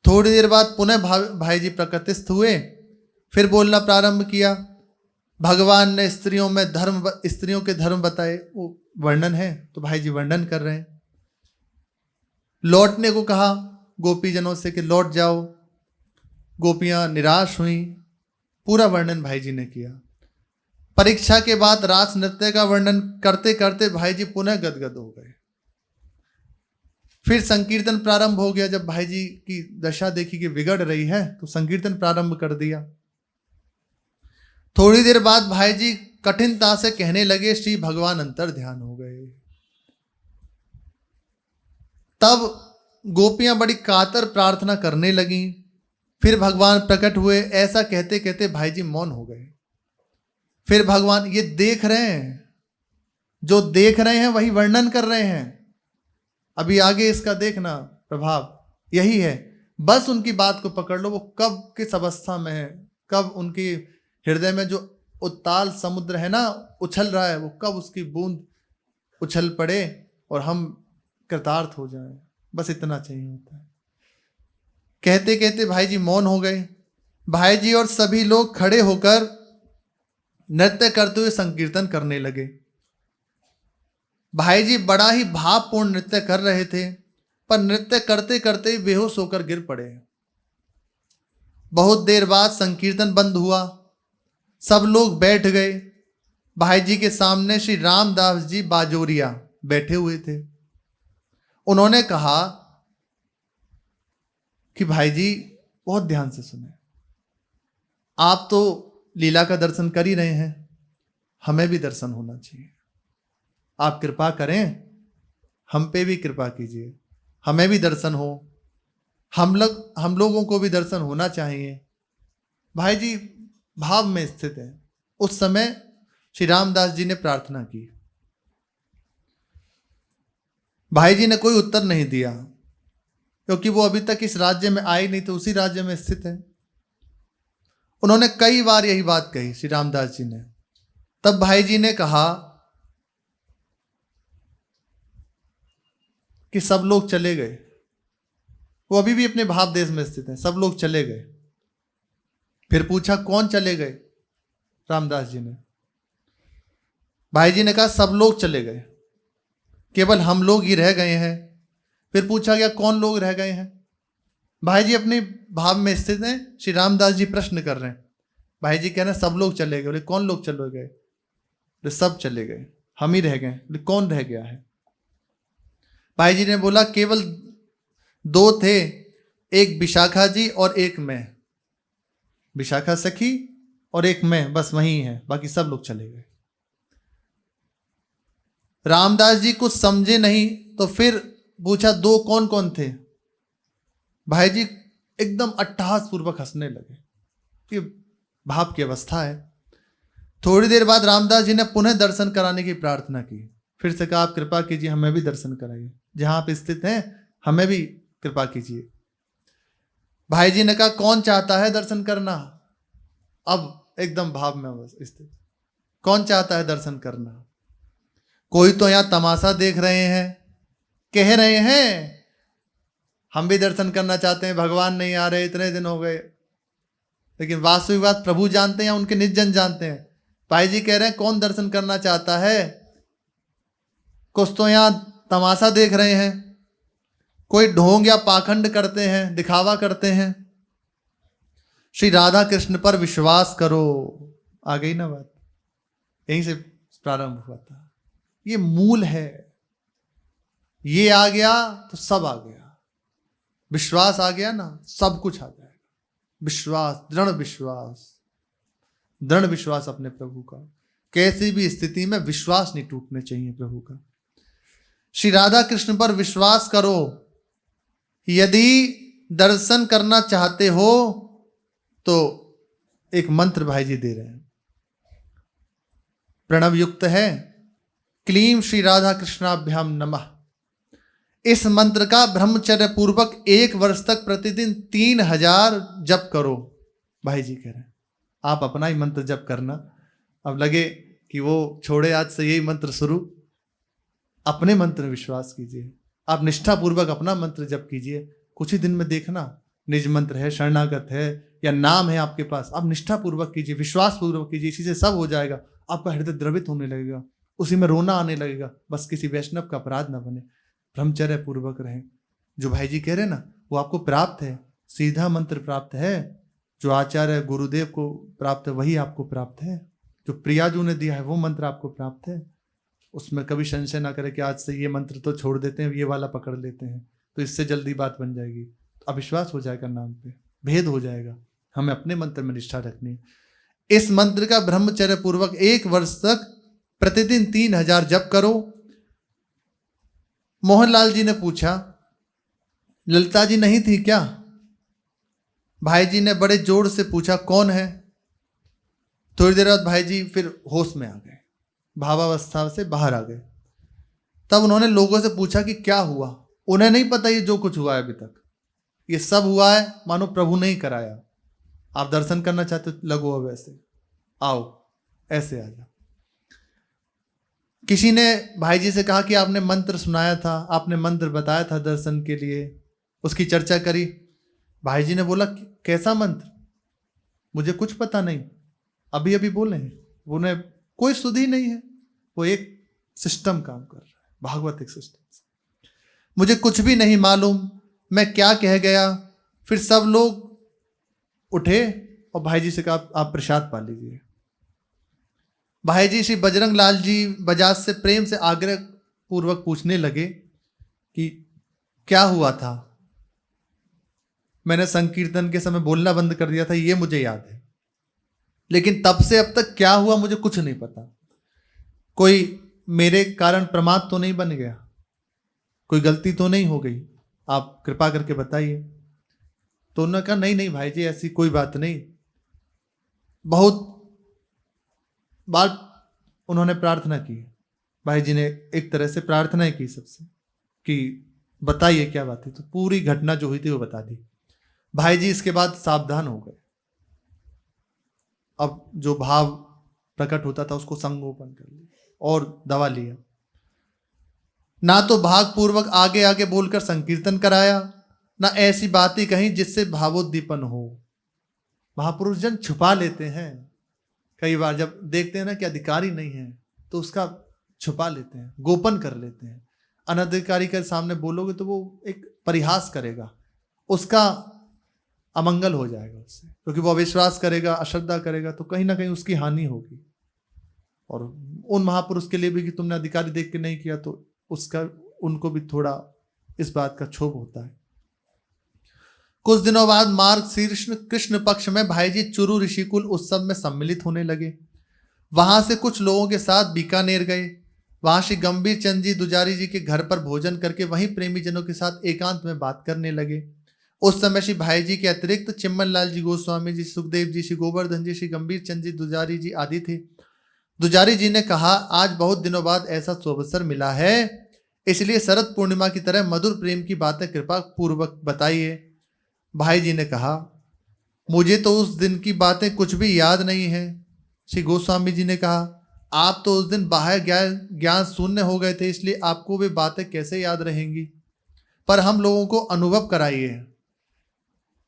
थोड़ी देर बाद पुनः भाई जी प्रकृतिस्थ हुए, फिर बोलना प्रारंभ किया। भगवान ने स्त्रियों के धर्म बताए, वो वर्णन है तो भाई जी वर्णन कर रहे हैं। लौटने को कहा गोपीजनों से कि लौट जाओ। गोपियां निराश हुई, पूरा वर्णन भाई जी ने किया। परीक्षा के बाद रास नृत्य का वर्णन करते करते भाई जी पुनः गदगद हो गए। फिर संकीर्तन प्रारंभ हो गया। जब भाई जी की दशा देखी कि बिगड़ रही है तो संकीर्तन प्रारंभ कर दिया। थोड़ी देर बाद भाई जी कठिनता से कहने लगे, श्री भगवान अंतर ध्यान हो गए। तब गोपियां बड़ी कातर प्रार्थना करने लगी। फिर भगवान प्रकट हुए। ऐसा कहते कहते भाई जी मौन हो गए। फिर भगवान ये देख रहे हैं, जो देख रहे हैं वही वर्णन कर रहे हैं। अभी आगे इसका देखना प्रभाव यही है। बस उनकी बात को पकड़ लो, वो कब किस अवस्था में है, कब उनकी हृदय में जो उत्ताल समुद्र है ना उछल रहा है, वो कब उसकी बूंद उछल पड़े और हम कृतार्थ हो जाएं। बस इतना चाहिए होता है। कहते कहते भाई जी मौन हो गए। भाई जी और सभी लोग खड़े होकर नृत्य करते हुए संकीर्तन करने लगे। भाई जी बड़ा ही भावपूर्ण नृत्य कर रहे थे, पर नृत्य करते करते बेहोश होकर गिर पड़े। बहुत देर बाद संकीर्तन बंद हुआ। सब लोग बैठ गए। भाई जी के सामने श्री रामदास जी बाजोरिया बैठे हुए थे। उन्होंने कहा कि भाई जी बहुत ध्यान से सुने, आप तो लीला का दर्शन कर ही रहे हैं, हमें भी दर्शन होना चाहिए। आप कृपा करें, हम पे भी कृपा कीजिए, हमें भी दर्शन हो, हम लोगों को भी दर्शन होना चाहिए। भाई जी भाव में स्थित है। उस समय श्री रामदास जी ने प्रार्थना की। भाई जी ने कोई उत्तर नहीं दिया, क्योंकि वो अभी तक इस राज्य में आए नहीं, तो उसी राज्य में स्थित है। उन्होंने कई बार यही बात कही श्री रामदास जी ने। तब भाई जी ने कहा कि सब लोग चले गए। वो अभी भी अपने भाव देश में स्थित हैं। सब लोग चले गए। फिर पूछा कौन चले गए? रामदास जी ने। भाई जी ने कहा सब लोग चले गए, केवल हम लोग ही रह गए हैं। फिर पूछा गया कौन लोग रह गए हैं? भाई जी अपने भाव में स्थित हैं। श्री रामदास जी प्रश्न कर रहे हैं। भाई जी कह रहे हैं सब लोग चले गए। बोले कौन लोग चले गए? बोले सब चले गए, हम ही रह गए। बोले कौन रह गया है? भाई जी ने बोला केवल दो थे, एक विशाखा जी और एक मैं। विशाखा सखी और एक मैं, बस वही है, बाकी सब लोग चले गए। रामदास जी कुछ समझे नहीं, तो फिर पूछा दो कौन कौन थे? भाई जी एकदम अट्टहास पूर्वक हंसने लगे। ये भाव की अवस्था है। थोड़ी देर बाद रामदास जी ने पुनः दर्शन कराने की प्रार्थना की। फिर से कहा आप कृपा कीजिए, हमें भी दर्शन कराइए, जहां आप स्थित हैं हमें भी कृपा कीजिए। भाई जी ने कहा कौन चाहता है दर्शन करना? अब एकदम भाव में स्थित, कौन चाहता है दर्शन करना? कोई तो यहां तमाशा देख रहे हैं, कह रहे हैं हम भी दर्शन करना चाहते हैं, भगवान नहीं आ रहे, इतने दिन हो गए। लेकिन वास्तविक बात प्रभु जानते हैं, उनके निज जन जानते हैं। भाई जी कह रहे हैं कौन दर्शन करना चाहता है? कुछ तो यहां तमाशा देख रहे हैं, कोई ढोंग या पाखंड करते हैं, दिखावा करते हैं। श्री राधा कृष्ण पर विश्वास करो। आ गई ना बात? यहीं से प्रारंभ हुआ था। ये मूल है। ये आ गया तो सब आ गया। विश्वास आ गया ना, सब कुछ आ जाएगा। विश्वास, दृढ़ विश्वास अपने प्रभु का। कैसी भी स्थिति में विश्वास नहीं टूटने चाहिए प्रभु का। श्री राधा कृष्ण पर विश्वास करो। यदि दर्शन करना चाहते हो तो एक मंत्र भाई जी दे रहे हैं, प्रणव युक्त है, क्लीम श्री राधा कृष्णाभ्याम नमः। इस मंत्र का ब्रह्मचर्य पूर्वक 1 वर्ष तक प्रतिदिन 3000 जप करो। भाई जी कह रहे हैं आप अपना ही मंत्र जप करना। अब लगे कि वो छोड़े, आज से यही मंत्र शुरू, अपने मंत्र में विश्वास कीजिए, आप निष्ठापूर्वक अपना मंत्र जप कीजिए। कुछ ही दिन में देखना, निज मंत्र है, शरणागत है या नाम है आपके पास, आप निष्ठापूर्वक कीजिए, विश्वास पूर्वक कीजिए, इसी से सब हो जाएगा। आपका हृदय द्रवित होने लगेगा, उसी में रोना आने लगेगा। बस किसी वैष्णव का अपराध न बने, ब्रह्मचर्य पूर्वक रहें। जो भाई जी कह रहे ना, वो आपको प्राप्त है, सीधा मंत्र प्राप्त है। जो आचार्य गुरुदेव को प्राप्त है वही आपको प्राप्त है। जो प्रियाजू ने दिया है वो मंत्र आपको प्राप्त है। उसमें कभी संशय ना करें कि आज से ये मंत्र तो छोड़ देते हैं, ये वाला पकड़ लेते हैं तो इससे जल्दी बात बन जाएगी, तो अविश्वास हो जाएगा, नाम पे भेद हो जाएगा। हमें अपने मंत्र में निष्ठा रखनी है। इस मंत्र का ब्रह्मचर्य पूर्वक 1 वर्ष तक प्रतिदिन 3000 जप करो। मोहनलाल जी ने पूछा, ललिता जी नहीं थी क्या? भाई जी ने बड़े जोर से पूछा, कौन है? थोड़ी देर बाद भाई जी फिर होश में आ गए, भावावस्था से बाहर आ गए। तब उन्होंने लोगों से पूछा कि क्या हुआ। उन्हें नहीं पता ये जो कुछ हुआ है अभी तक, ये सब हुआ है मानो प्रभु ने ही कराया। आप दर्शन करना चाहते हो, लगो अब ऐसे आओ, ऐसे आ जाओ। किसी ने भाई जी से कहा कि आपने मंत्र सुनाया था, आपने मंत्र बताया था दर्शन के लिए, उसकी चर्चा करी। भाई जी ने बोला, कैसा मंत्र? मुझे कुछ पता नहीं, अभी अभी बोले हैं। उन्हें कोई सुधि नहीं है, वो एक सिस्टम काम कर रहा है, भागवत एक सिस्टम। मुझे कुछ भी नहीं मालूम मैं क्या कह गया। फिर सब लोग उठे और भाई जी से कहा, आप प्रसाद पा लीजिए। भाई जी श्री बजरंग लाल जी बजाज से प्रेम से आग्रह पूर्वक पूछने लगे कि क्या हुआ था। मैंने संकीर्तन के समय बोलना बंद कर दिया था, ये मुझे याद है, लेकिन तब से अब तक क्या हुआ मुझे कुछ नहीं पता। कोई मेरे कारण प्रमाद तो नहीं बन गया, कोई गलती तो नहीं हो गई, आप कृपा करके बताइए। तो उन्होंने कहा, नहीं नहीं भाई जी, ऐसी कोई बात नहीं। बहुत बार उन्होंने प्रार्थना की, भाई जी ने एक तरह से प्रार्थना ही की सबसे कि बताइए क्या बात है। तो पूरी घटना जो हुई थी वो बता दी। भाई जी इसके बाद सावधान हो गए। अब जो भाव प्रकट होता था उसको संगोपन कर लिया और दवा लिया। ना तो भाग पूर्वक आगे आगे बोलकर संकीर्तन कराया, ना ऐसी बातें कहीं जिससे भावोद्दीपन हो। महापुरुष जन छुपा लेते हैं, कई बार जब देखते हैं ना कि अधिकारी नहीं है तो उसका छुपा लेते हैं, गोपन कर लेते हैं। अनधिकारी के सामने बोलोगे तो वो एक परिहास करेगा, उसका अमंगल हो जाएगा उससे, क्योंकि वो अविश्वास करेगा, अश्रद्धा करेगा, तो कहीं ना कहीं उसकी हानि होगी। और उन महापुरुष के लिए भी कि तुमने अधिकारी देख के नहीं किया तो उसका उनको भी थोड़ा इस बात का क्षोभ होता है। कुछ दिनों बाद मार्ग शीर्ष कृष्ण पक्ष में भाई जी चुरु ऋषिकुल उत्सव में सम्मिलित होने लगे। वहां से कुछ लोगों के साथ बीकानेर गए। वहां श्री गंभीर चंद जी दुजारी जी के घर पर भोजन करके वहीं प्रेमी जनों के साथ एकांत में बात करने लगे। उस समय श्री भाई जी के अतिरिक्त चिम्मन लाल जी गोस्वामी जी, सुखदेव जी, श्री गोवर्धन जी, श्री गंभीर चंद जी दुजारी जी आदि थे। दुजारी जी ने कहा, आज बहुत दिनों बाद ऐसा सुअवसर मिला है, इसलिए शरद पूर्णिमा की तरह मधुर प्रेम की बातें कृपा पूर्वक बताइए। भाई जी ने कहा, मुझे तो उस दिन की बातें कुछ भी याद नहीं है। श्री गोस्वामी जी ने कहा, आप तो उस दिन बाह्य ज्ञान शून्य हो गए थे, इसलिए आपको वे बातें कैसे याद रहेंगी, पर हम लोगों को अनुभव कराइए।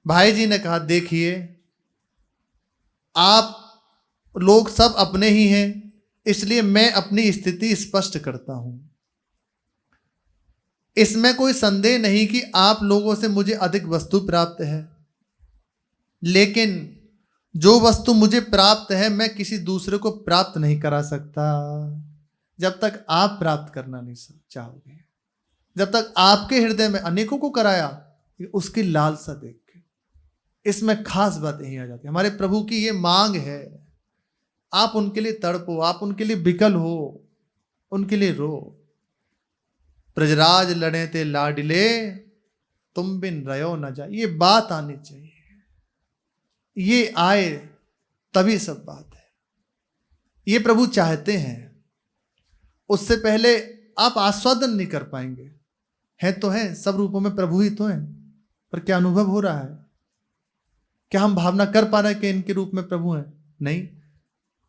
भाई जी ने कहा, देखिए आप लोग सब अपने ही हैं, इसलिए मैं अपनी स्थिति स्पष्ट करता हूं। इसमें कोई संदेह नहीं कि आप लोगों से मुझे अधिक वस्तु प्राप्त है, लेकिन जो वस्तु मुझे प्राप्त है मैं किसी दूसरे को प्राप्त नहीं करा सकता जब तक आप प्राप्त करना नहीं चाहोगे। जब तक आपके हृदय में अनेकों को कराया, उसकी लालसा देख के, इसमें खास बात यही आ जाती है। हमारे प्रभु की ये मांग है, आप उनके लिए तड़पो, आप उनके लिए बिकल हो, उनके लिए रो। ब्रजराज लड़े ते लाडिले, तुम बिन रयो न जा, ये बात आनी चाहिए। ये आए तभी सब बात है, ये प्रभु चाहते हैं। उससे पहले आप आस्वादन नहीं कर पाएंगे। हैं तो हैं, सब रूपों में प्रभु ही तो हैं, पर क्या अनुभव हो रहा है? क्या हम भावना कर पा रहे हैं कि इनके रूप में प्रभु हैं? नहीं,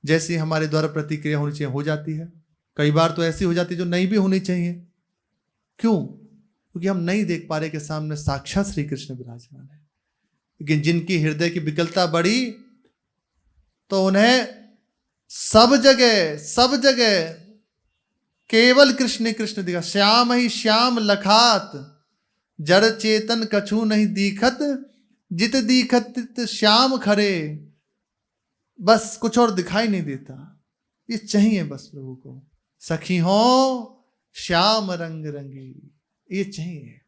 जैसी हमारे द्वारा प्रतिक्रिया होनी चाहिए हो जाती है। कई बार तो ऐसी हो जाती है जो नहीं भी होनी चाहिए। क्यों? क्योंकि हम नहीं देख पा रहे कि सामने साक्षात श्री कृष्ण विराजमान है। लेकिन जिनकी हृदय की विकलता बढ़ी तो उन्हें सब जगह केवल कृष्ण कृष्ण दिखा। श्याम ही श्याम लखात, जड़ चेतन कछु नहीं दीखत, जित दीखत तित श्याम खरे। बस कुछ और दिखाई नहीं देता। ये चाहिए बस प्रभु को, सखी हो श्याम रंग रंगी, ये चाहिए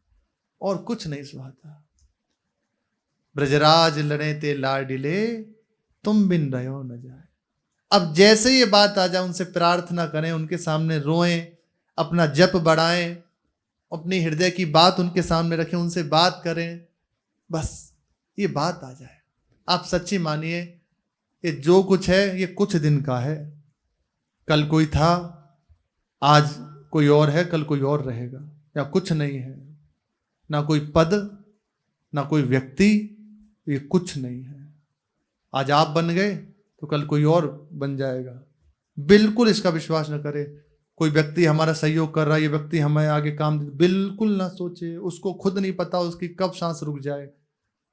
और कुछ नहीं सुहाता। ब्रजराज लड़े ते लाडिले, तुम बिन रहो न जाए। अब जैसे ये बात आ जाए उनसे प्रार्थना करें, उनके सामने रोएं, अपना जप बढ़ाएं, अपनी हृदय की बात उनके सामने रखें, उनसे बात करें, बस ये बात आ जाए। आप सच्ची मानिए, ये जो कुछ है ये कुछ दिन का है। कल कोई था, आज कोई और है, कल कोई और रहेगा। या कुछ नहीं है, ना कोई पद, ना कोई व्यक्ति, ये कुछ नहीं है। आज आप बन गए तो कल कोई और बन जाएगा। बिल्कुल इसका विश्वास न करे। कोई व्यक्ति हमारा सहयोग कर रहा है, ये व्यक्ति हमें आगे काम दे, बिल्कुल ना सोचे। उसको खुद नहीं पता उसकी कब सांस रुक जाए,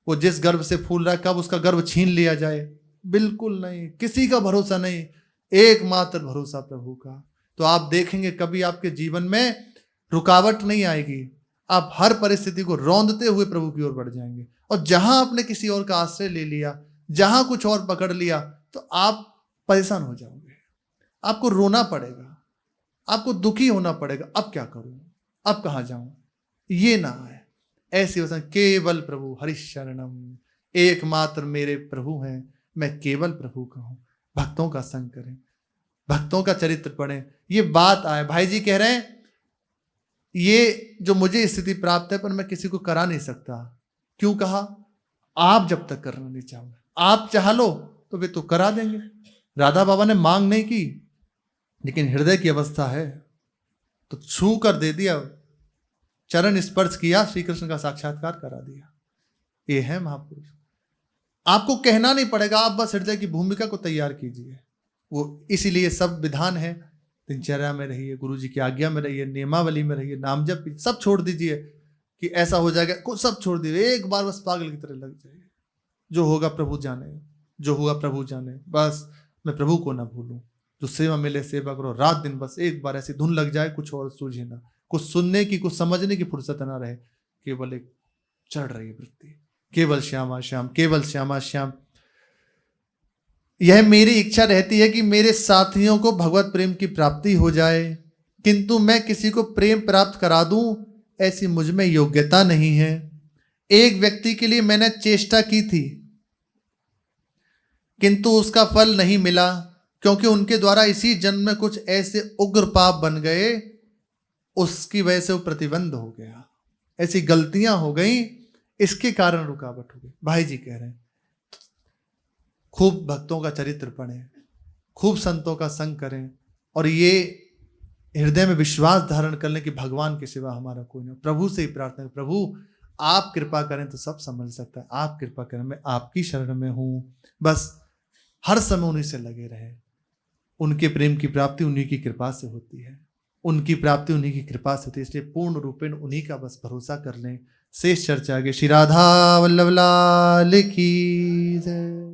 वो जिस गर्भ से फूल रहा है कब उसका गर्भ छीन लिया जाए। बिल्कुल नहीं, किसी का भरोसा नहीं, एकमात्र भरोसा प्रभु का। तो आप देखेंगे कभी आपके जीवन में रुकावट नहीं आएगी। आप हर परिस्थिति को रौंदते हुए प्रभु की ओर बढ़ जाएंगे। और जहां आपने किसी और का आश्रय ले लिया, जहां कुछ और पकड़ लिया, तो आप परेशान हो जाओगे, आपको रोना पड़ेगा, आपको दुखी होना पड़ेगा। अब क्या करूं, अब कहां जाऊं, ये ना आए। ऐसी वचन केवल प्रभु हरिशरणम, एकमात्र मेरे प्रभु हैं, मैं केवल प्रभु का हूं। भक्तों का संग करें, भक्तों का चरित्र पढ़ें, ये बात आए। भाई जी कह रहे हैं ये जो मुझे स्थिति प्राप्त है पर मैं किसी को करा नहीं सकता। क्यों कहा? आप जब तक करना नहीं चाहोगे, आप चाह लो तो वे तो करा देंगे। राधा बाबा ने मांग नहीं की, लेकिन हृदय की अवस्था है तो छू कर दे दिया, चरण स्पर्श किया, श्री कृष्ण का साक्षात्कार करा दिया। ये है महापुरुष। आपको कहना नहीं पड़ेगा, आप बस हृदय की भूमिका को तैयार कीजिए। वो इसीलिए सब विधान है। दिनचर्या में रहिए, गुरु जी की आज्ञा में रहिए, नियमावली में रहिए, नाम जप सब छोड़ दीजिए कि ऐसा हो जाएगा, कुछ सब छोड़ दीजिए। एक बार बस पागल की तरह लग जाइए। जो होगा प्रभु जाने, जो हुआ प्रभु जाने। बस मैं प्रभु को ना भूलूं, जो सेवा मिले सेवा करो रात दिन। बस एक बार ऐसी धुन लग जाए, कुछ और सूझे ना, कुछ सुनने की, कुछ समझने की फुर्सत ना रहे, केवल एक चढ़ रही वृत्ति, केवल श्यामा श्याम, केवल श्यामा श्याम। यह मेरी इच्छा रहती है कि मेरे साथियों को भगवत प्रेम की प्राप्ति हो जाए, किंतु मैं किसी को प्रेम प्राप्त करा दूं ऐसी मुझ में योग्यता नहीं है। एक व्यक्ति के लिए मैंने चेष्टा की थी, किंतु उसका फल नहीं मिला, क्योंकि उनके द्वारा इसी जन्म में कुछ ऐसे उग्र पाप बन गए, उसकी वजह से वो प्रतिबंध हो गया, ऐसी गलतियां हो गई, इसके कारण रुकावट हो गई। भाई जी कह रहे हैं खूब भक्तों का चरित्र पढ़ें, खूब संतों का संग करें, और ये हृदय में विश्वास धारण कर लें कि भगवान के सिवा हमारा कोई नहीं। प्रभु से ही प्रार्थना, प्रभु आप कृपा करें तो सब संभल सकता है, आप कृपा करें, मैं आपकी शरण में हूं। बस हर समय उन्हीं से लगे रहे। उनके प्रेम की प्राप्ति उन्हीं की कृपा से होती है, उनकी प्राप्ति उन्हीं की कृपा से होती है। इसलिए पूर्ण रूपेण उन्हीं का बस भरोसा कर लें। शेष चर्चा आगे। श्री राधा वल्लभ लाल की जय।